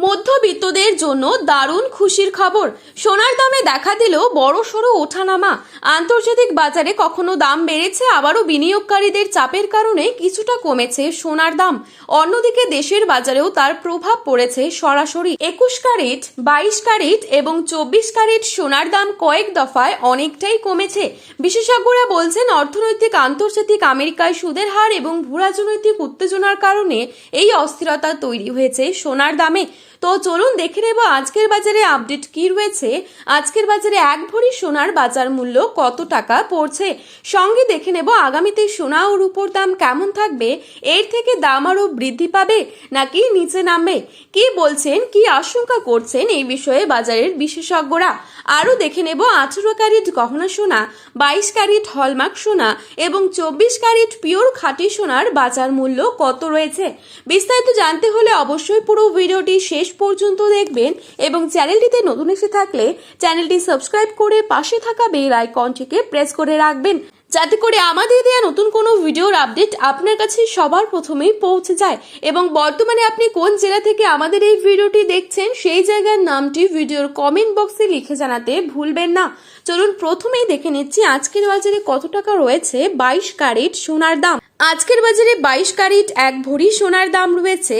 মধ্যবিত্তদের জন্য দারুণ খুশির খবর। সোনার দামে দেখা দিল বড়সড় ওঠানামা। আন্তর্জাতিক বাজারে কখনো দাম বেড়েছে, আবারও বিনিয়োগকারীদের চাপের কারণে কিছুটা কমেছে সোনার দাম। অন্যদিকে দেশের বাজারেও তার প্রভাব পড়েছে সরাসরি। 21 ক্যারেট, 22 ক্যারেট এবং 24 ক্যারেট সোনার দাম কয়েক দফায় অনেকটাই কমেছে। বিশেষজ্ঞরা বলছেন, অর্থনৈতিক আন্তর্জাতিক আমেরিকায় সুদের হার এবং ভূরাজনৈতিক উত্তেজনার কারণে এই অস্থিরতা তৈরি হয়েছে সোনার দামে। তো চলুন দেখে নেব আজকের বাজারে আপডেট কি রয়েছে। আজকের বাজারে এক ভরি সোনার বাজার মূল্য কত টাকা পড়ছে, সঙ্গে দেখে নেব আগামীতে সোনা ও রূপোর দাম কেমন থাকবে। এর থেকে দাম আরো বৃদ্ধি পাবে নাকি নিচে নামবে, কি বলছেন, কি আশঙ্কা করছেন এই বিষয়ে বাজারের বিশেষজ্ঞরা। আরো দেখে নেব 18 ক্যারেট গহনা সোনা, 22 ক্যারেট হলমার্ক সোনা এবং 24 ক্যারেট পিওর খাঁটি সোনার বাজার মূল্য কত রয়েছে। বিস্তারিত জানতে হলে অবশ্যই পুরো ভিডিওটি শেষ পর্যন্ত দেখবেন এবং চ্যানেলটিতে নতুন এসে থাকলে চ্যানেলটি সাবস্ক্রাইব করে পাশে থাকা বেল আইকনটিকে প্রেস করে রাখবেন, যাতে করে আমাদের দেওয়া নতুন কোনো ভিডিওর আপডেট আপনার কাছে সবার প্রথমেই পৌঁছে যায়। এবং বর্তমানে আপনি কোন জেলা থেকে আমাদের এই ভিডিওটি দেখছেন সেই জায়গার নামটি ভিডিওর কমেন্ট বক্সে লিখে জানাতে ভুলবেন না। চলুন প্রথমেই দেখে নিচ্ছি আজকের বাজারে কত টাকা রয়েছে 22 ক্যারেট সোনার দাম। আজকের বাজারে 22 ক্যারেট এক ভরি সোনার দাম রয়েছে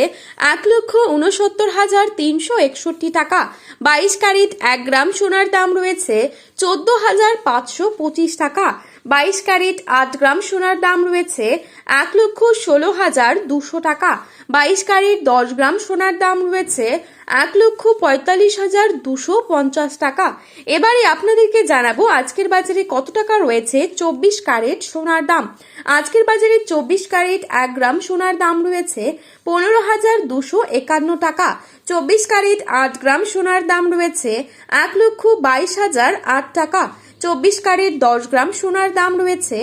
1,69,361 টাকা। 22 ক্যারেট 1 গ্রাম সোনার দাম রয়েছে 14,525 টাকা। 22 ক্যারেট 8 গ্রাম সোনার দাম রয়েছে 1,16,200 টাকা। 22 ক্যারেট 10 গ্রাম সোনার দাম রয়েছে 1,45,250 টাকা। এবারে আপনাদেরকে জানাবো আজকের বাজারে কত টাকা রয়েছে 24 ক্যারেট সোনার দাম। আজকের বাজারে 24 ক্যারেট 1 গ্রাম সোনার দাম রয়েছে 15,251 টাকা। 24 ক্যারেট 8 গ্রাম সোনার দাম রয়েছে 1,22,008 টাকা। 24 ক্যারেট 10 গ্রাম সোনার দাম রয়েছে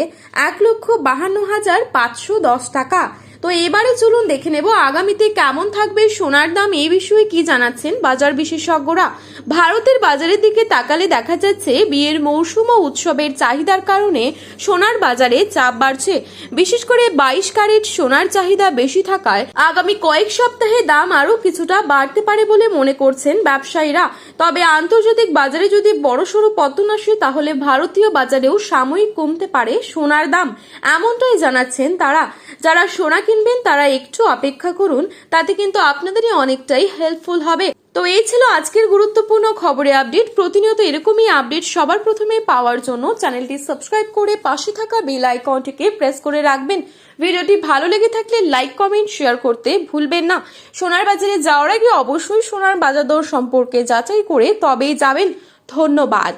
1,52,510 টাকা। তো এবারে চলুন দেখে নেব আগামীতে কেমন থাকবে সোনার দাম, এই বিষয়ে কি জানাচ্ছেন বাজার বিশেষজ্ঞরা। ভারতের বাজারের দিকে তাকালে দেখা যাচ্ছে বিয়ের মৌসুম ও উৎসবের চাহিদার কারণে সোনার বাজারে চাপ বাড়ছে। বিশেষ করে 22 ক্যারেট সোনার চাহিদা বেশি থাকায় আগামী কয়েক সপ্তাহে দাম আরো কিছুটা বাড়তে পারে বলে মনে করছেন ব্যবসায়ীরা। তবে আন্তর্জাতিক বাজারে যদি বড়সড় পতন আসে তাহলে ভারতীয় বাজারেও সাময়িক কমতে পারে সোনার দাম, এমনটাই জানাচ্ছেন তারা। যারা সোনা কিনবেন তারা একটু অপেক্ষা করুন, তাতে কিন্তু আপনাদেরই অনেকটাই হেল্পফুল হবে। তো এই ছিল আজকের গুরুত্বপূর্ণ খবরের আপডেট। প্রতিনিয়ত এরকমই আপডেট সবার প্রথমে পাওয়ার জন্য চ্যানেলটি সাবস্ক্রাইব করে পাশে থাকা বেল আইকনটিকে প্রেস করে রাখবেন। ভিডিওটি ভালো লেগে থাকলে লাইক, কমেন্ট, শেয়ার করতে ভুলবেন না। সোনার বাজারে যাওয়ার আগে অবশ্যই সোনার বাজার দর সম্পর্কে যাচাই করে তবেই যাবেন। ধন্যবাদ।